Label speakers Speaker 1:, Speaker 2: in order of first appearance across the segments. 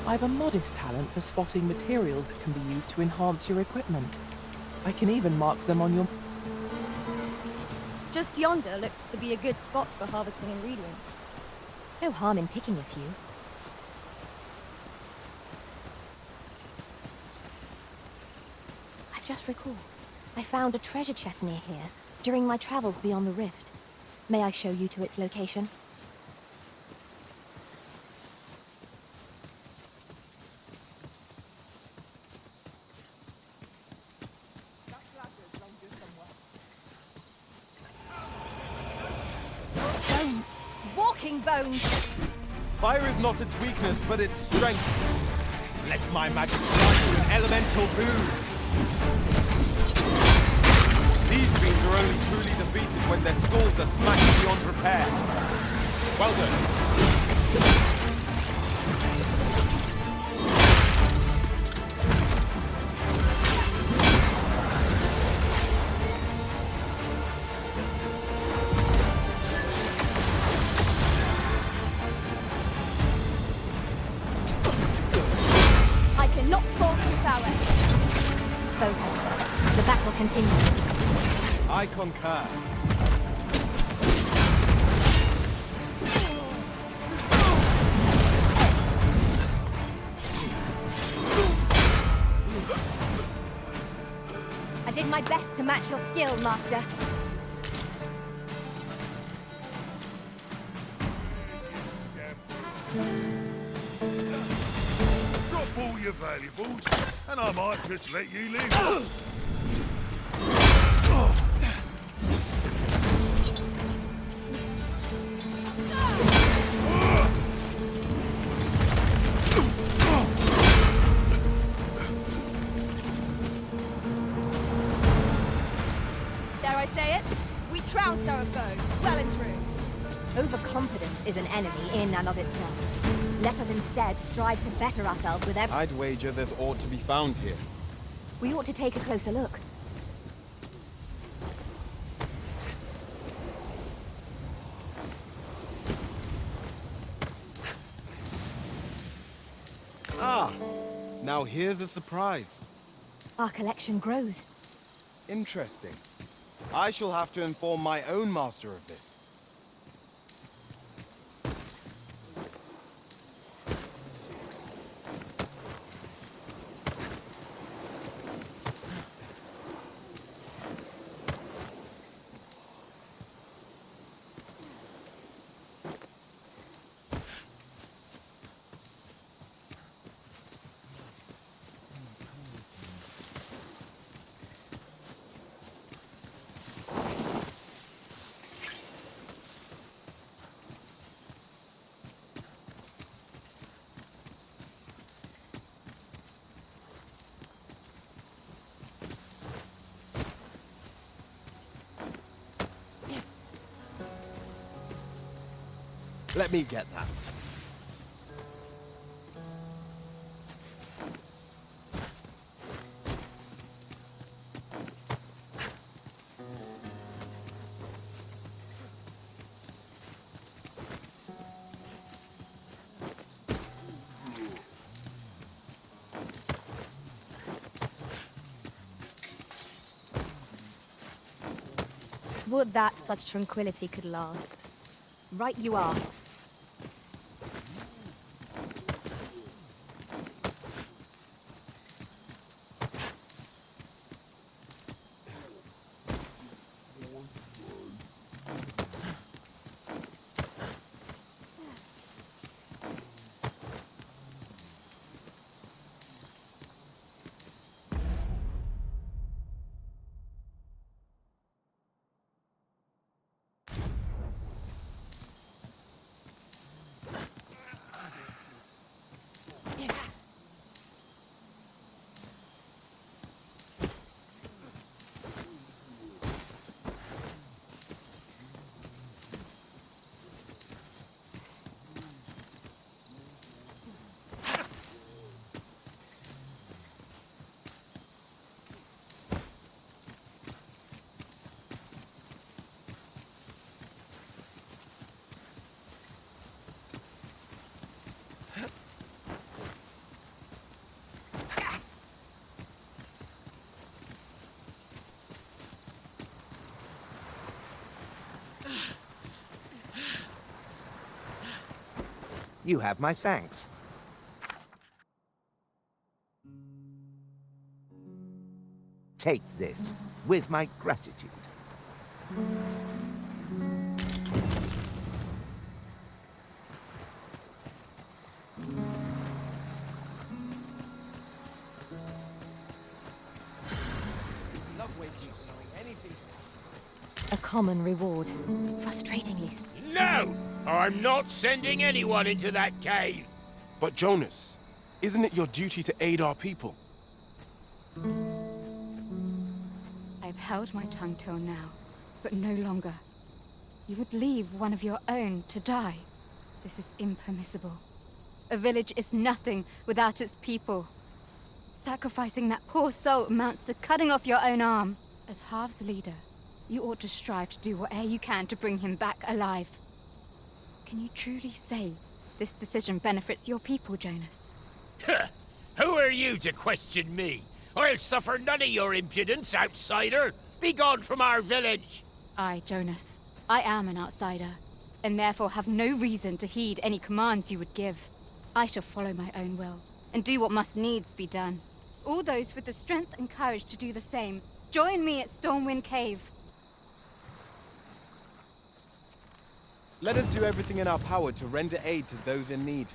Speaker 1: I've a modest talent for spotting materials that can be used to enhance your equipment. I can even mark them on your...
Speaker 2: Just yonder looks to be a good spot for harvesting ingredients.
Speaker 3: No harm in picking a few. I've just recalled. I found a treasure chest near here during my travels beyond the rift. May I show you to its location?
Speaker 2: Bones! Walking bones!
Speaker 4: Fire is not its weakness, but its strength. Let my magic grant you an elemental boon. These fiends are only truly defeated when their skulls are smashed beyond repair. Well done.
Speaker 2: I cannot fault you, Farah.
Speaker 3: Focus. The battle continues.
Speaker 4: I concur.
Speaker 2: I did my best to match your skill, Master.
Speaker 5: Drop all your valuables, and I might just let you live.
Speaker 2: Dare I say it? We trounced our foe, well and true.
Speaker 3: Overconfidence is an enemy in and of itself. Let us instead strive to better ourselves with every...
Speaker 4: I'd wager there's ought to be found here.
Speaker 3: We ought to take a closer look.
Speaker 4: Ah, now here's a surprise.
Speaker 3: Our collection grows.
Speaker 4: Interesting. I shall have to inform my own master of this. Let me get that.
Speaker 2: Would that such tranquility could last.
Speaker 3: Right you are.
Speaker 6: You have my thanks. Take this, with my gratitude.
Speaker 3: A common reward. Frustratingly so.
Speaker 7: No! I'm not sending anyone into that cave!
Speaker 4: But Jonas, isn't it your duty to aid our people?
Speaker 2: I've held my tongue till now, but no longer. You would leave one of your own to die. This is impermissible. A village is nothing without its people. Sacrificing that poor soul amounts to cutting off your own arm. As Half's leader, you ought to strive to do whatever you can to bring him back alive. Can you truly say this decision benefits your people, Jonas?
Speaker 7: Who are you to question me? I'll suffer none of your impudence, outsider! Be gone from our village!
Speaker 2: I, Jonas, I am an outsider, and therefore have no reason to heed any commands you would give. I shall follow my own will, and do what must needs be done. All those with the strength and courage to do the same, join me at Stormwind Cave.
Speaker 4: Let us do everything in our power to render aid to those in need.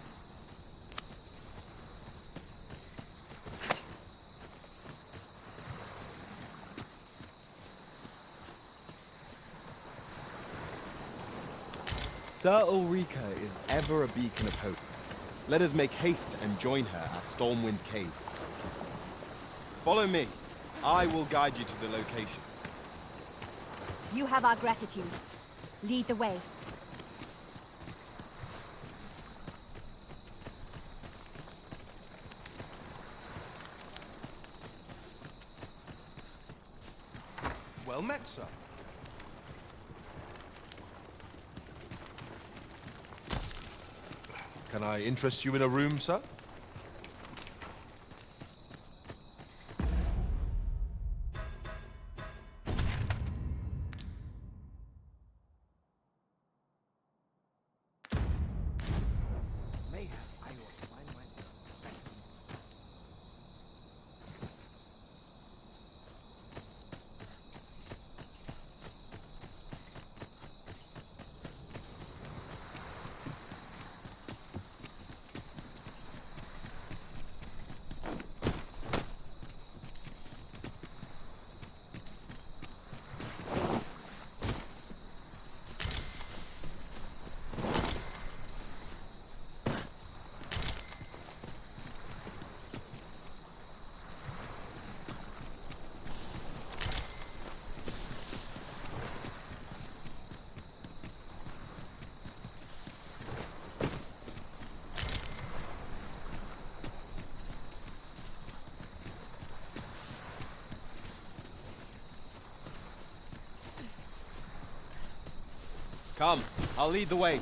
Speaker 4: Sir Ulrika is ever a beacon of hope. Let us make haste and join her at Stormwind Cave. Follow me. I will guide you to the location.
Speaker 3: You have our gratitude. Lead the way.
Speaker 4: Well met, sir.
Speaker 5: Can I interest you in a room, sir?
Speaker 4: Come, I'll lead the way.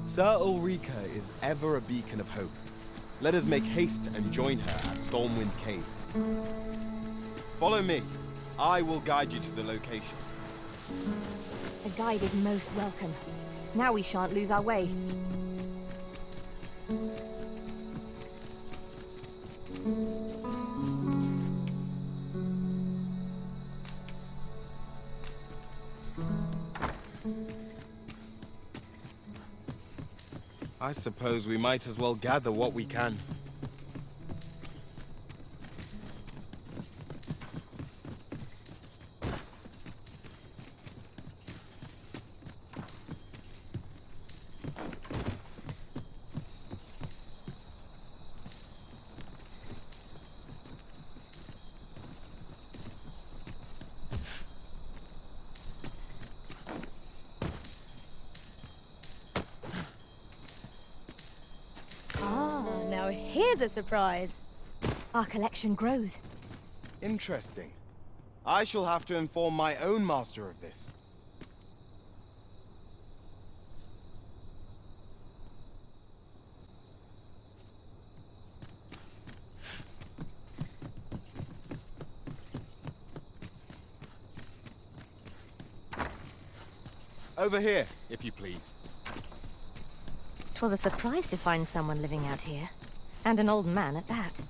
Speaker 4: Sir Ulrika is ever a beacon of hope. Let us make haste and join her at Stormwind Cave. Follow me. I will guide you to the location.
Speaker 3: A guide is most welcome. Now we shan't lose our way.
Speaker 4: I suppose we might as well gather what we can.
Speaker 8: Now here's a surprise.
Speaker 3: Our collection grows.
Speaker 4: Interesting. I shall have to inform my own master of this. Over here, if you please.
Speaker 3: 'Twas a surprise to find someone living out here. And an old man at that.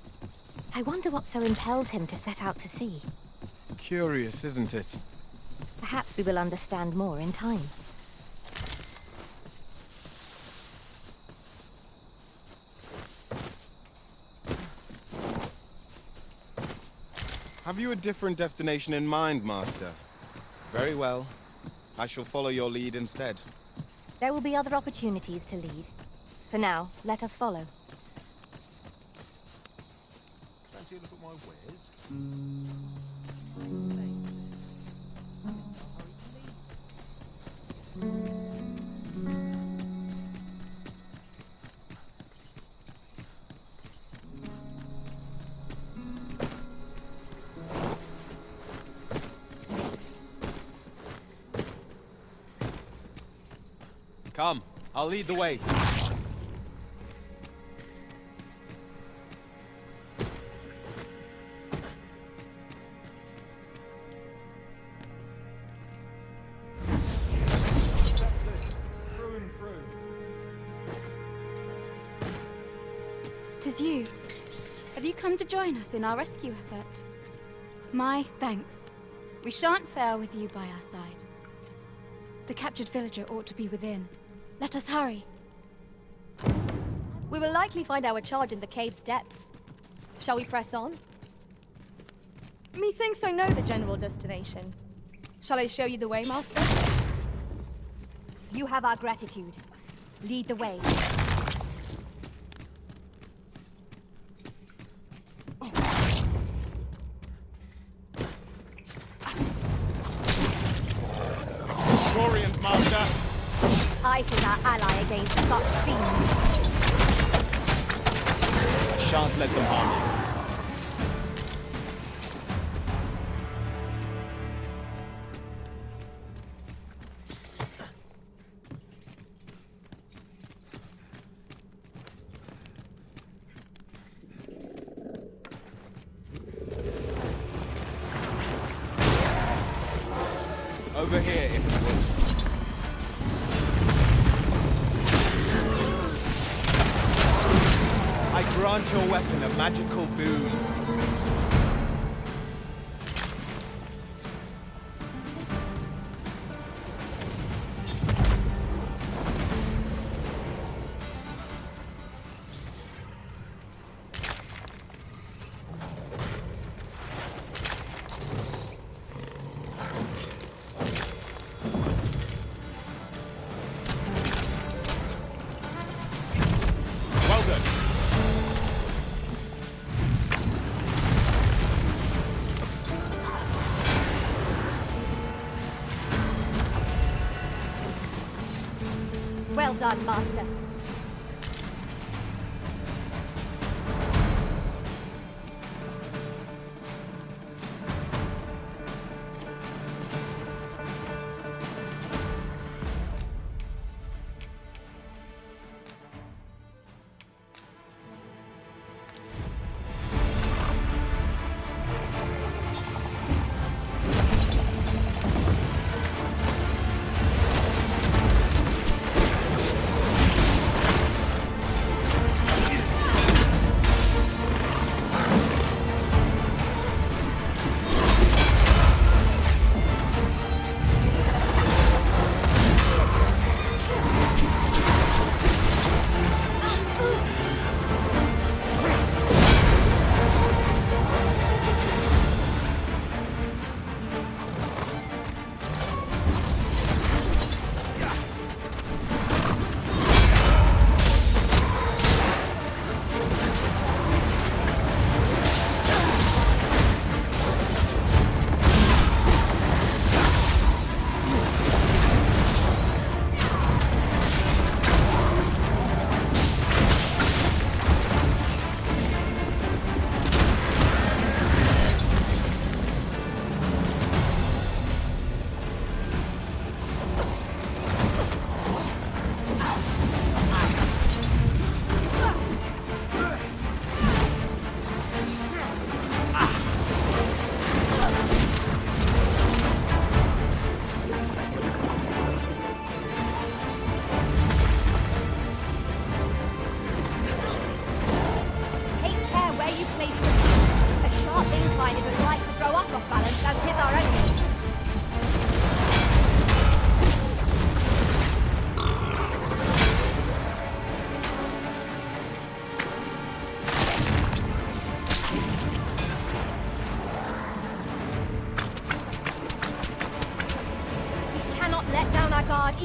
Speaker 3: I wonder what so impels him to set out to sea.
Speaker 4: Curious, isn't it?
Speaker 3: Perhaps we will understand more in time.
Speaker 4: Have you a different destination in mind, Master? Very well. I shall follow your lead instead.
Speaker 3: There will be other opportunities to lead. For now, let us follow.
Speaker 5: Fancy a look at my wares?
Speaker 4: Come, I'll lead the way.
Speaker 5: Through and through.
Speaker 2: 'Tis you. Have you come to join us in our rescue effort? My thanks. We shan't fail with you by our side. The captured villager ought to be within. Let us hurry.
Speaker 8: We will likely find our charge in the cave's depths. Shall we press on? Methinks I know the general destination. Shall I show you the way, Master?
Speaker 3: You have our gratitude. Lead the way.
Speaker 4: Glorians, Master!
Speaker 3: Ice is our ally against such fiends.
Speaker 4: I shan't let them harm you. Over here, if you would. I grant your weapon a magical boon. Well done.
Speaker 3: Well done, Master.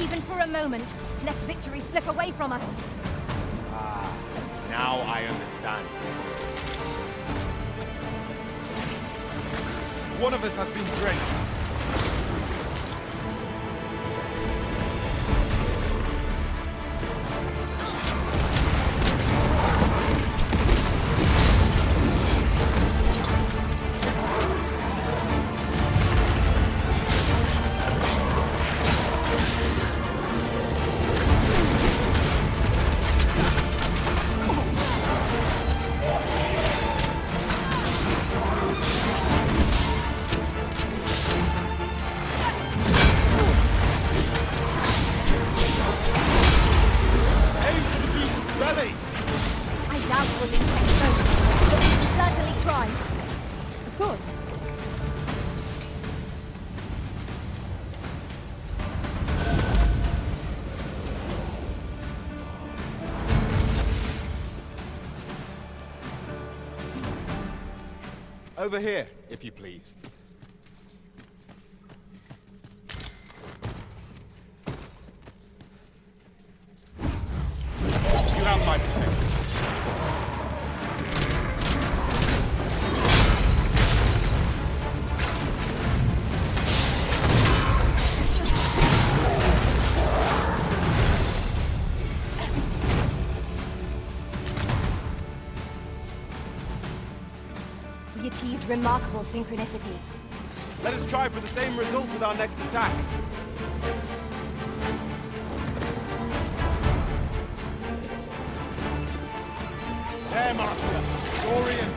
Speaker 8: even for a moment, lest victory slip away from us.
Speaker 4: Ah, now I understand. One of us has been drenched. Over here, if you please. You have my protection.
Speaker 8: We achieved remarkable synchronicity.
Speaker 4: Let us try for the same result with our next attack. There, Master. Dorians.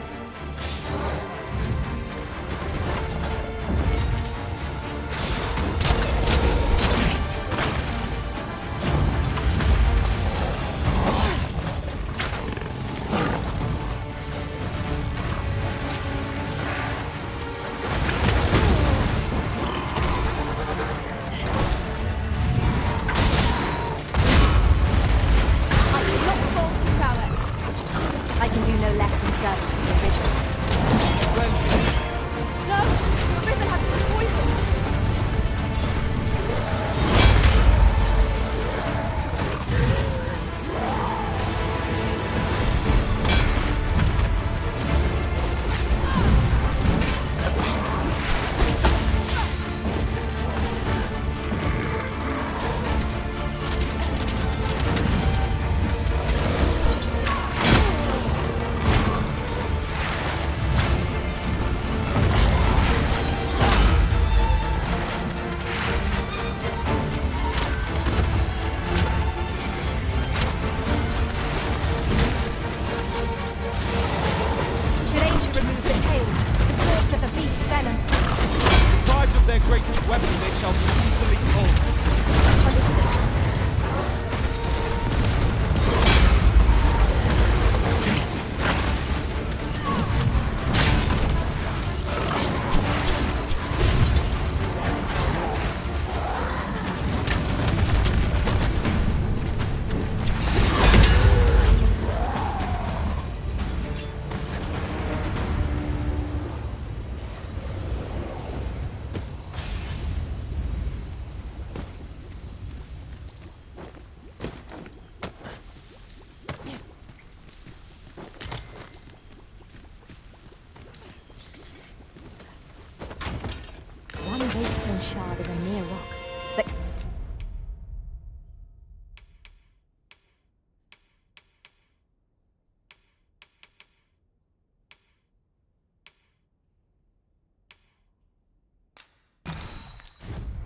Speaker 3: One gravestone shard is a mere rock, but...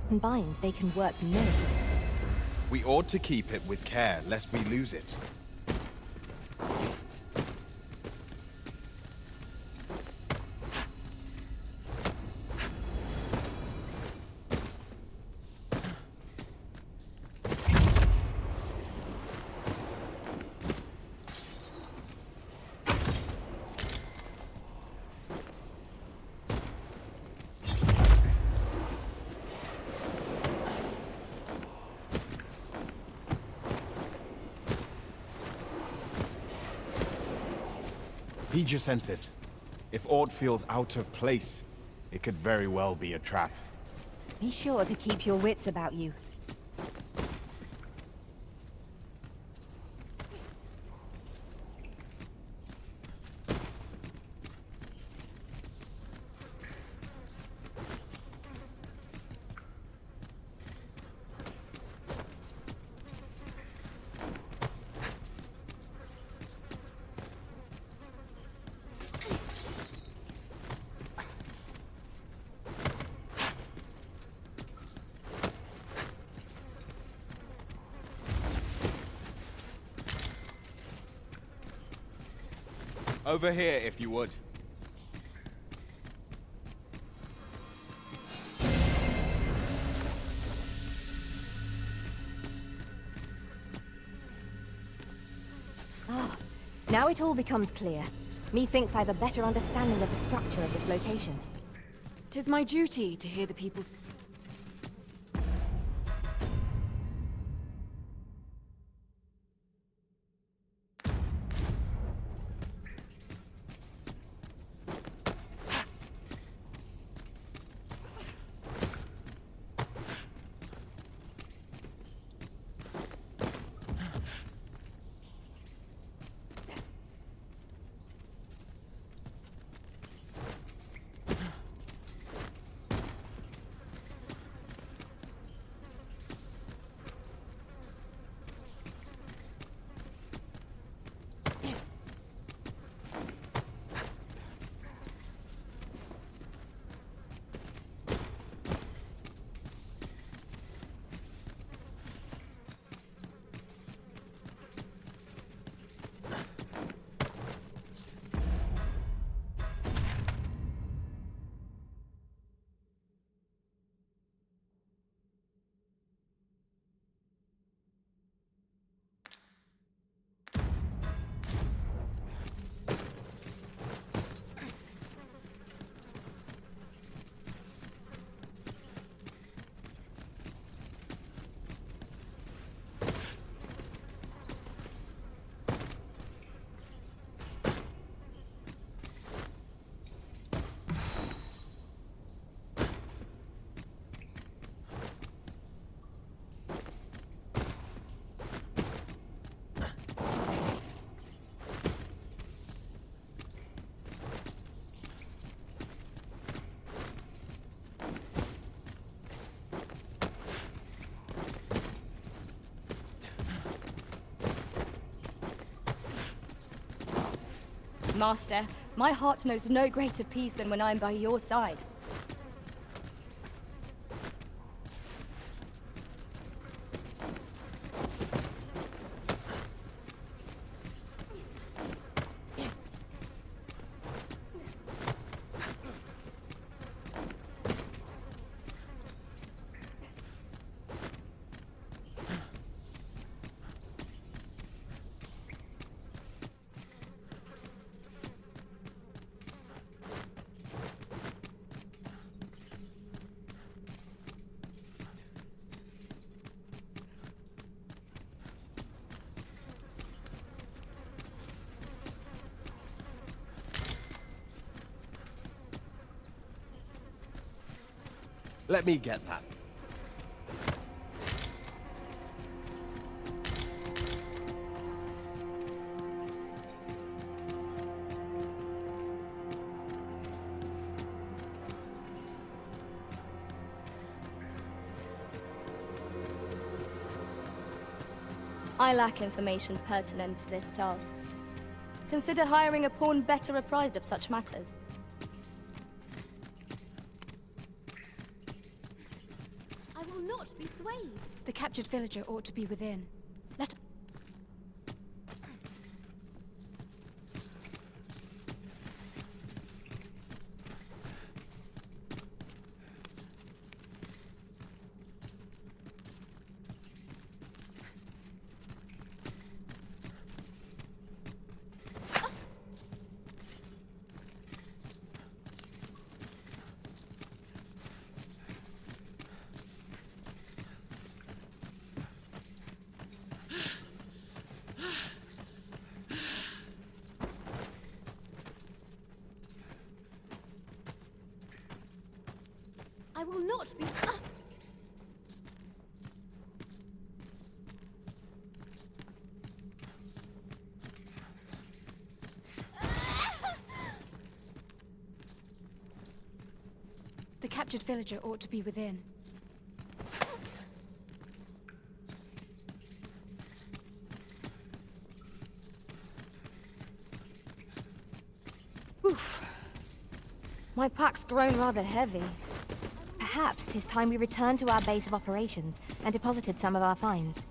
Speaker 3: combined, they can work miracles.
Speaker 4: We ought to keep it with care, lest we lose it. Heed your senses. If aught feels out of place, it could very well be a trap.
Speaker 3: Be sure to keep your wits about you.
Speaker 4: Over here, if you would.
Speaker 3: Ah, now it all becomes clear. Methinks I've a better understanding of the structure of this location.
Speaker 9: 'Tis my duty to hear the people's...
Speaker 8: Master, my heart knows no greater peace than when I'm by your side.
Speaker 4: Let me get that.
Speaker 8: I lack information pertinent to this task. Consider hiring a pawn better apprised of such matters.
Speaker 2: I will not be swayed. The captured villager ought to be within. Let... I will not be... The captured villager ought to be within.
Speaker 3: Oof. My pack's grown rather heavy. Perhaps 'tis time we returned to our base of operations and deposited some of our finds.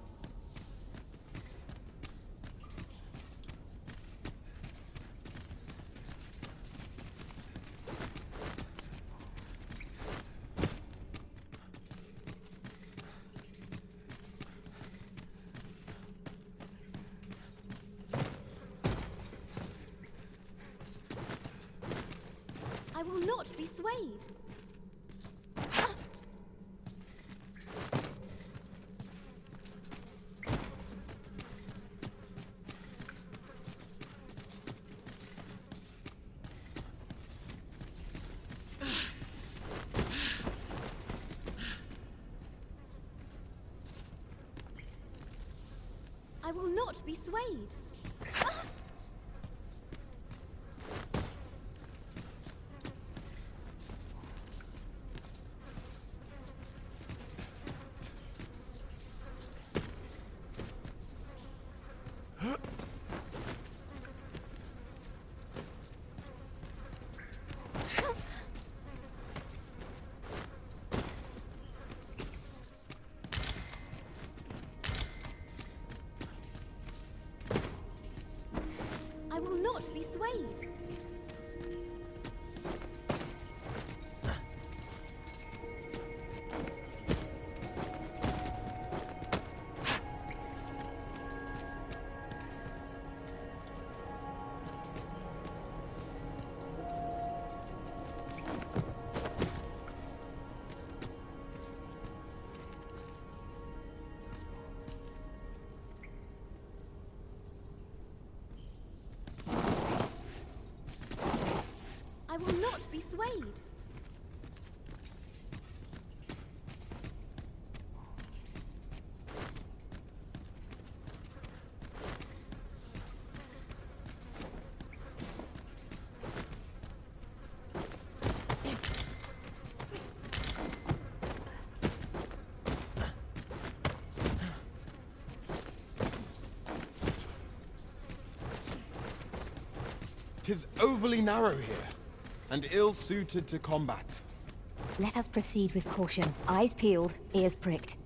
Speaker 8: not be swayed. I will not be swayed. I will not be swayed. I will not be swayed.
Speaker 4: "'Tis overly narrow here, and ill-suited to combat.
Speaker 3: Let us proceed with caution. Eyes peeled, ears pricked.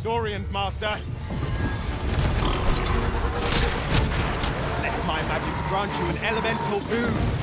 Speaker 4: Saurians, master! Let my magics grant you an elemental boon!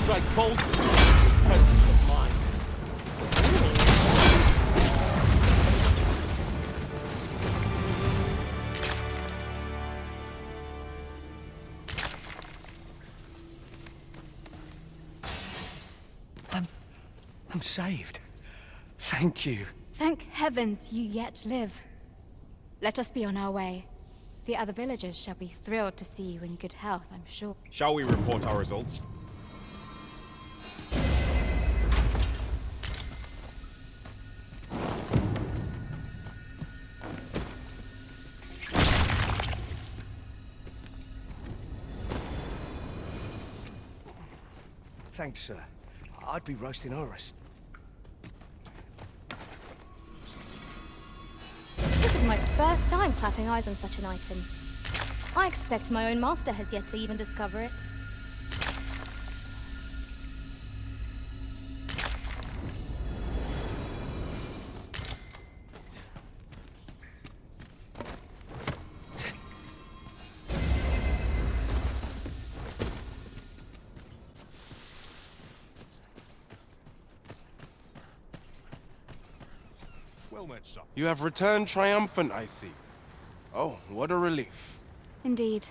Speaker 7: strike boldly with presence of mind.
Speaker 10: I'm saved. Thank you.
Speaker 2: Thank heavens you yet live. Let us be on our way. The other villagers shall be thrilled to see you in good health, I'm sure.
Speaker 4: Shall we report our results?
Speaker 10: Thanks, sir. I'd be roasting Horus.
Speaker 8: This is my first time clapping eyes on such an item. I expect my own master has yet to even discover it.
Speaker 11: You have returned triumphant, I see. Oh, what a relief.
Speaker 2: Indeed.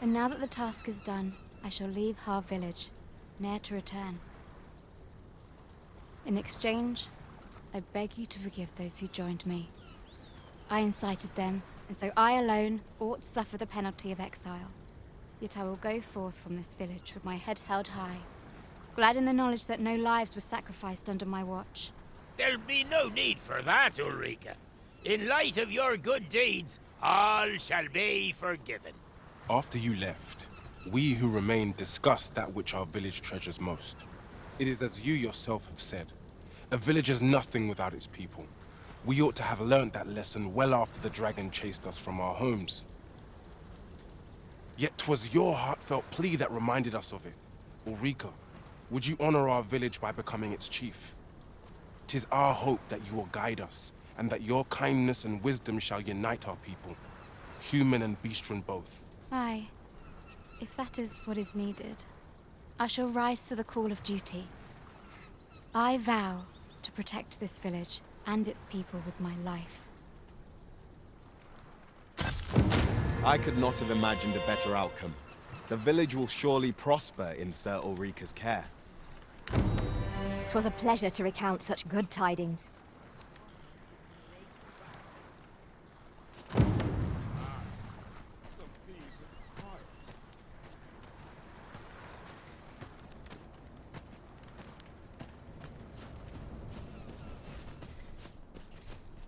Speaker 2: And now that the task is done, I shall leave Har village, ne'er to return. In exchange, I beg you to forgive those who joined me. I incited them, and so I alone ought to suffer the penalty of exile. Yet I will go forth from this village with my head held high, glad in the knowledge that no lives were sacrificed under my watch.
Speaker 7: There'll be no need for that, Ulrika. In light of your good deeds, all shall be forgiven.
Speaker 11: After you left, we who remained discussed that which our village treasures most. It is as you yourself have said, a village is nothing without its people. We ought to have learnt that lesson well after the dragon chased us from our homes. Yet 'twas your heartfelt plea that reminded us of it. Ulrika, would you honor our village by becoming its chief? 'Tis our hope that you will guide us, and that your kindness and wisdom shall unite our people, human and bestian both.
Speaker 2: Aye, if that is what is needed, I shall rise to the call of duty. I vow to protect this village and its people with my life.
Speaker 4: I could not have imagined a better outcome. The village will surely prosper in Sir Ulrika's care.
Speaker 3: 'Twas a pleasure to recount such good tidings.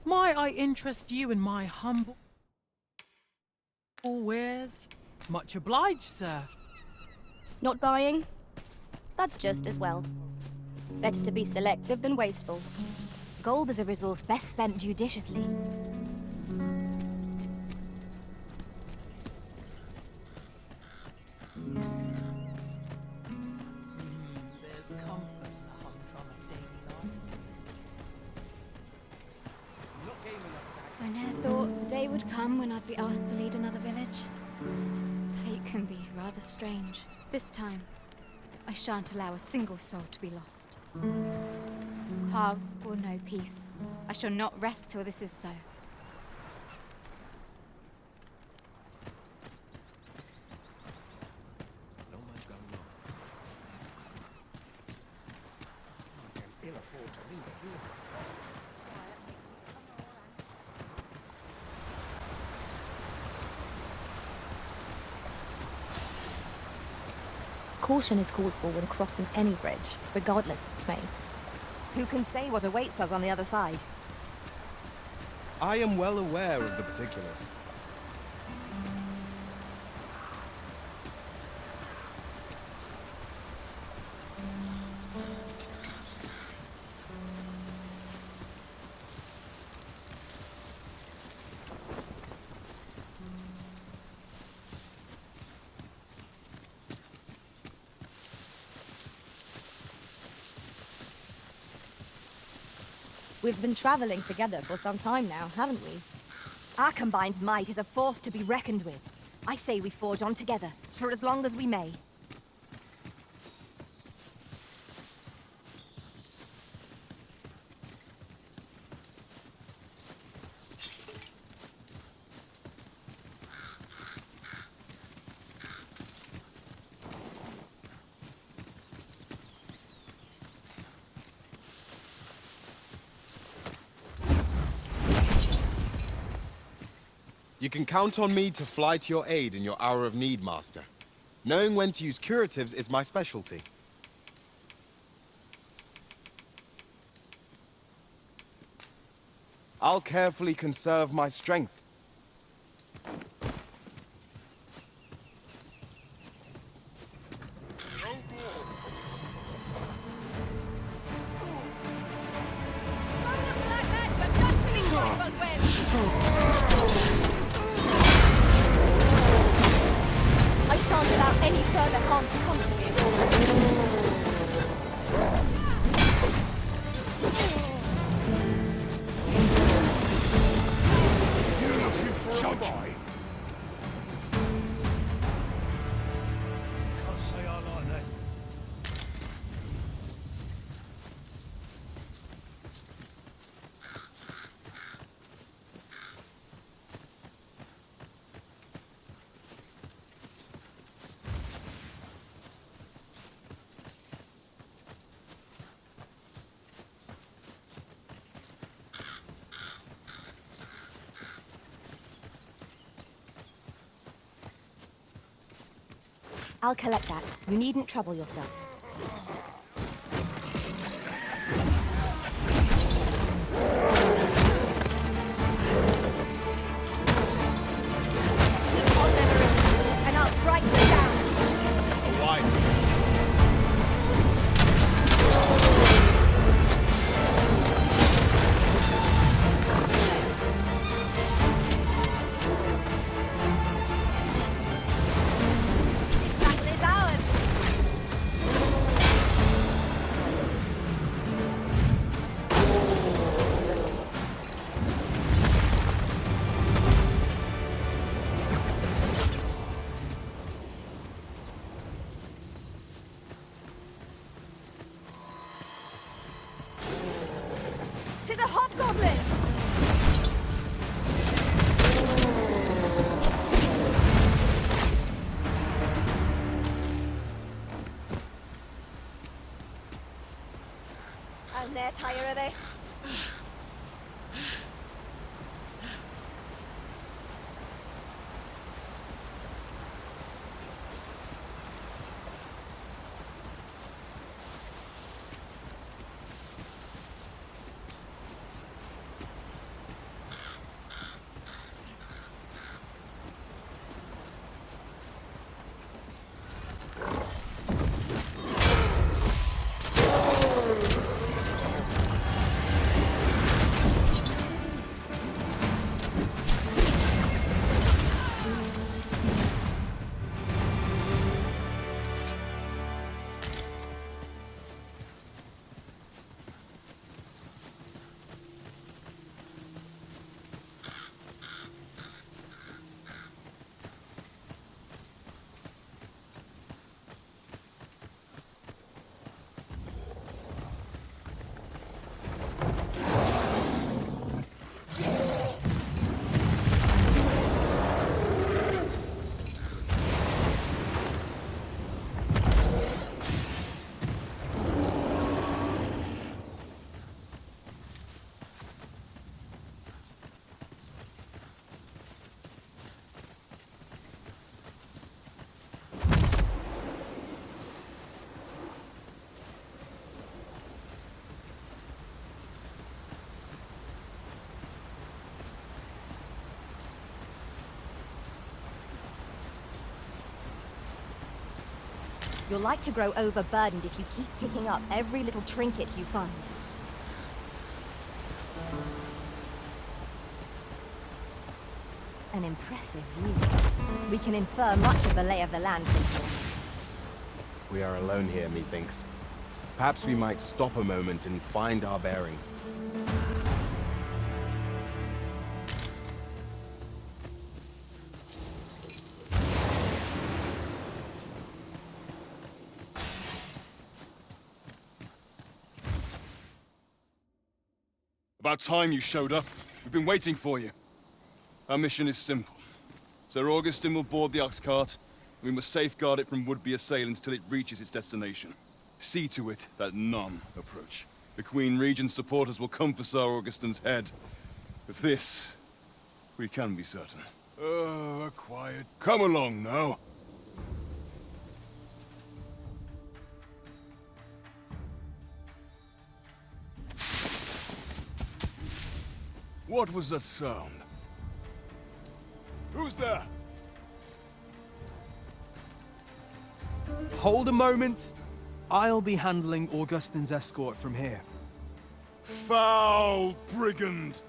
Speaker 1: Might I interest you in my humble wares? Much obliged, sir.
Speaker 8: Not buying? That's just as well. Better to be selective than wasteful.
Speaker 3: Gold is a resource best spent judiciously.
Speaker 1: There's comfort in the humdrum of daily life.
Speaker 2: I ne'er thought the day would come when I'd be asked to lead another village. Fate can be rather strange. This time, I shan't allow a single soul to be lost. Harv will know peace. I shall not rest till this is so.
Speaker 8: Caution is called for when crossing any bridge, regardless of its main.
Speaker 3: Who can say what awaits us on the other side?
Speaker 4: I am well aware of the particulars.
Speaker 3: We've been traveling together for some time now, haven't we? Our combined might is a force to be reckoned with. I say we forge on together, for as long as we may.
Speaker 4: You can count on me to fly to your aid in your hour of need, Master. Knowing when to use curatives is my specialty. I'll carefully conserve my strength.
Speaker 8: I shan't allow any further harm to come to me.
Speaker 5: Can't say I like that.
Speaker 3: I'll collect that. You needn't trouble yourself. I'll never in, and I'll strike you down.
Speaker 4: A wife.
Speaker 3: Battle is ours.
Speaker 8: "'Tis a hobgoblin!" I'll ne'er tire of this.
Speaker 3: You're like to grow overburdened if you keep picking up every little trinket you find. An impressive view. We can infer much of the lay of the land from here.
Speaker 4: We are alone here, methinks. Perhaps we might stop a moment and find our bearings.
Speaker 12: About time you showed up. We've been waiting for you. Our mission is simple. Sir Augustin will board the ox cart. We must safeguard it from would-be assailants till it reaches its destination. See to it that none approach. The Queen Regent's supporters will come for Sir Augustin's head. Of this, we can be certain. Quiet. Come along now. What was that sound? Who's there?
Speaker 10: Hold a moment. I'll be handling Augustine's escort from here.
Speaker 12: Foul brigand!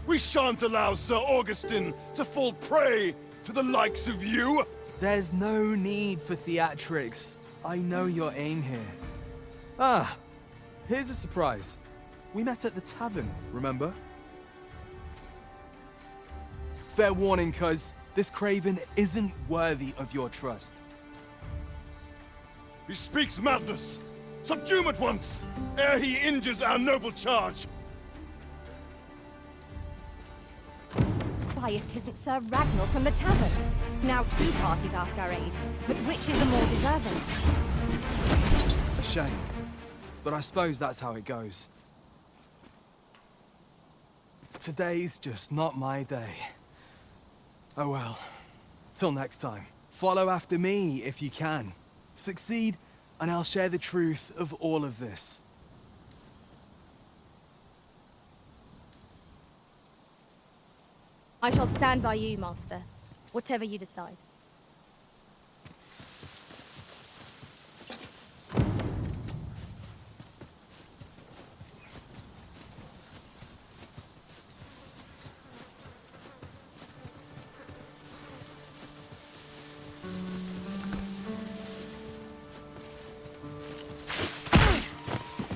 Speaker 12: We shan't allow Sir Augustine to fall prey to the likes of you!
Speaker 10: There's no need for theatrics. I know your aim here. Ah, here's a surprise. We met at the tavern, remember? Fair warning, cuz this craven isn't worthy of your trust.
Speaker 12: He speaks madness! Subdue him at once, ere he injures our noble charge!
Speaker 3: Why, if 'tisn't Sir Ragnar from the tavern. Now 2 parties ask our aid, but which is the more deserving?
Speaker 10: A shame. But I suppose that's how it goes. Today's just not my day. Oh well. Till next time. Follow after me if you can. Succeed, and I'll share the truth of all of this.
Speaker 8: I shall stand by you, Master. Whatever you decide.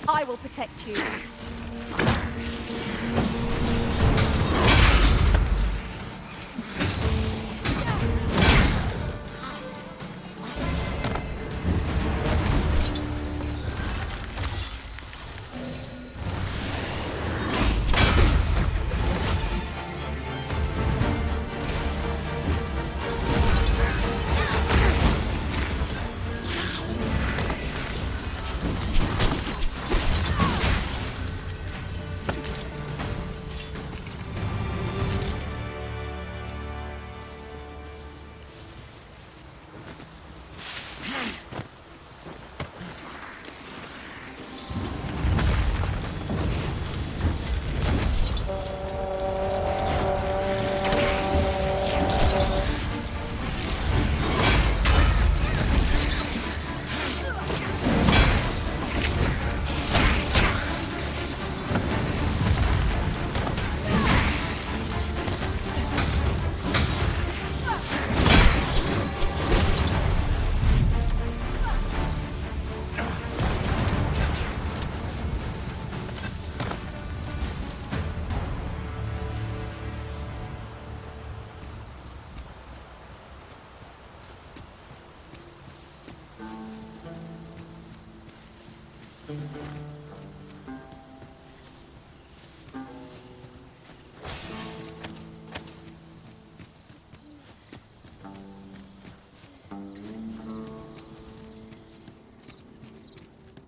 Speaker 8: I will protect you.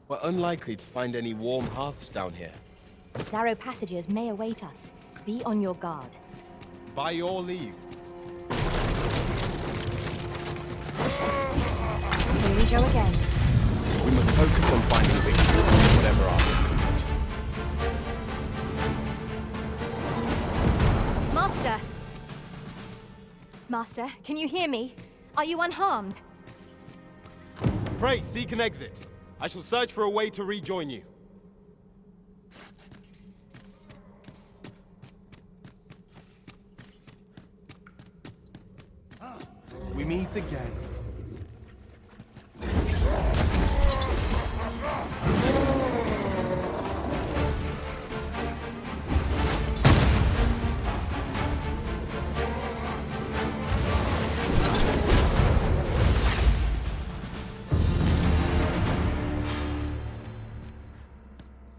Speaker 4: We're unlikely to find any warm hearths down here.
Speaker 3: Narrow passages may await us. Be on your guard.
Speaker 4: By your leave.
Speaker 3: Here we go again.
Speaker 4: We must focus on finding victory, whatever our discomfort.
Speaker 3: Master! Master, can you hear me? Are you unharmed?
Speaker 4: Pray, seek an exit. I shall search for a way to rejoin you.
Speaker 10: We meet again.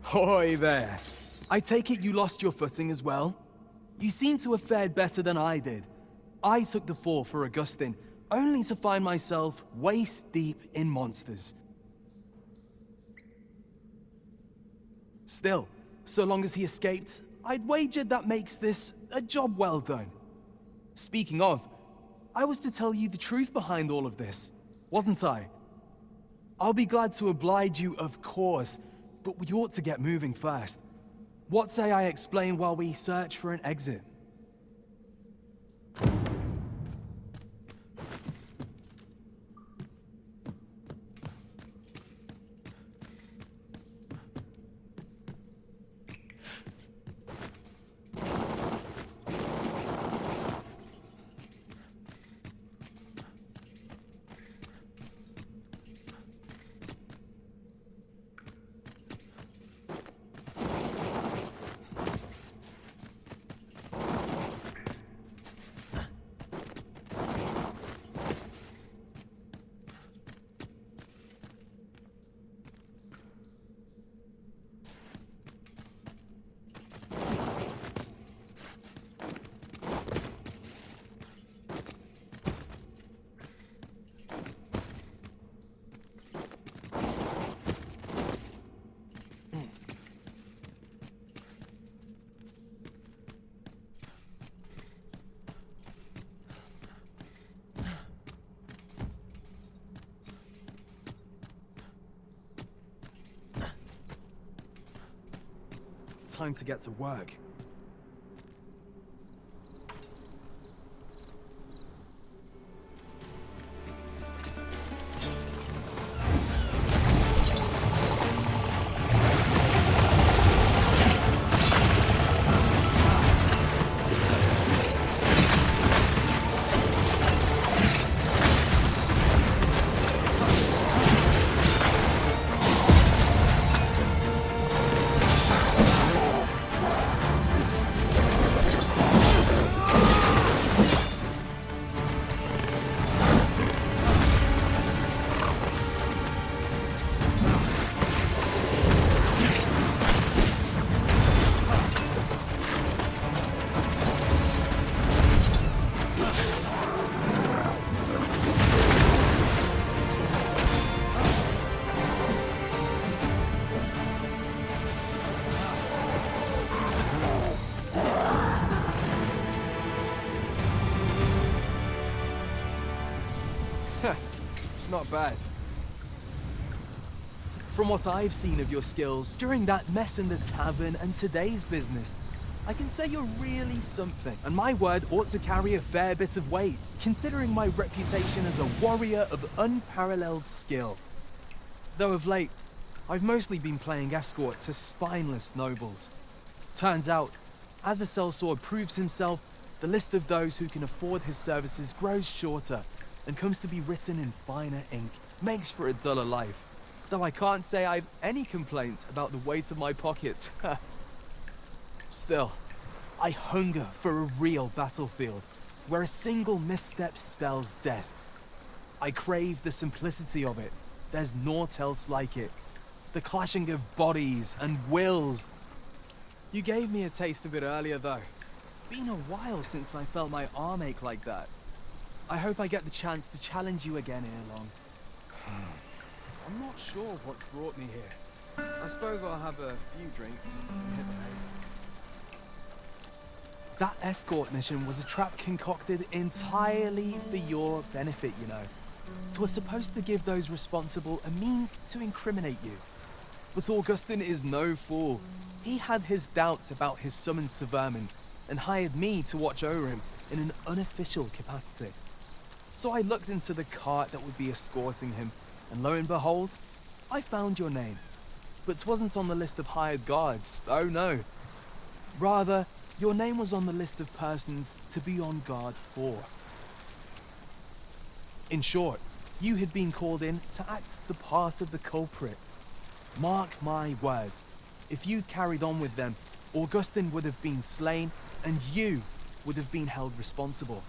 Speaker 10: Hoy there. I take it you lost your footing as well? You seem to have fared better than I did. I took the fall for Augustine, only to find myself waist deep in monsters. Still, so long as he escaped, I'd wagered that makes this a job well done. Speaking of, I was to tell you the truth behind all of this, wasn't I? I'll be glad to oblige you, of course, but we ought to get moving first. What say I explain while we search for an exit? Time to get to work. Not bad. From what I've seen of your skills during that mess in the tavern and today's business, I can say you're really something, and my word ought to carry a fair bit of weight, considering my reputation as a warrior of unparalleled skill. Though of late, I've mostly been playing escort to spineless nobles. Turns out, as a sellsword proves himself, the list of those who can afford his services grows shorter, and comes to be written in finer ink, makes for a duller life. Though I can't say I've any complaints about the weight of my pockets. Still, I hunger for a real battlefield, where a single misstep spells death. I crave the simplicity of it. There's naught else like it. The clashing of bodies and wills. You gave me a taste of it earlier, though. Been a while since I felt my arm ache like that. I hope I get the chance to challenge you again ere long. I'm not sure what's brought me here. I suppose I'll have a few drinks and hit the hay. That escort mission was a trap concocted entirely for your benefit, you know. It was supposed to give those responsible a means to incriminate you. But Augustin is no fool. He had his doubts about his summons to Vermin and hired me to watch over him in an unofficial capacity. So I looked into the cart that would be escorting him, and lo and behold, I found your name. But 'twasn't on the list of hired guards, oh no. Rather, your name was on the list of persons to be on guard for. In short, you had been called in to act the part of the culprit. Mark my words, if you'd carried on with them, Augustin would have been slain, and you would have been held responsible.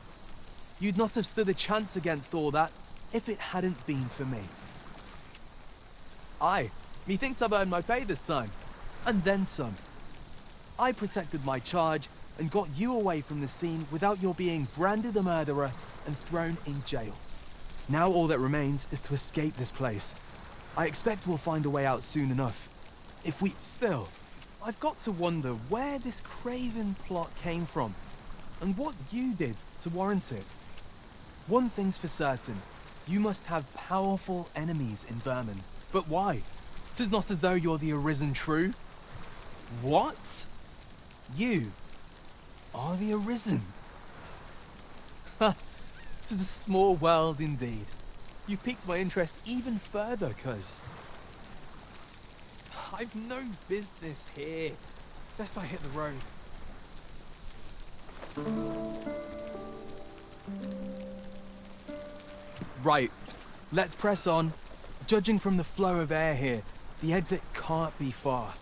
Speaker 10: You'd not have stood a chance against all that if it hadn't been for me. Aye, methinks I've earned my pay this time, and then some. I protected my charge and got you away from the scene without your being branded a murderer and thrown in jail. Now all that remains is to escape this place. I expect we'll find a way out soon enough. If we... Still, I've got to wonder where this craven plot came from, and what you did to warrant it. One thing's for certain. You must have powerful enemies in Vermin. But why? 'Tis not as though you're the Arisen True. What? You are the Arisen. Ha! 'Tis a small world indeed. You've piqued my interest even further, cuz I've no business here. Best I hit the road. Right, let's press on. Judging from the flow of air here, the exit can't be far.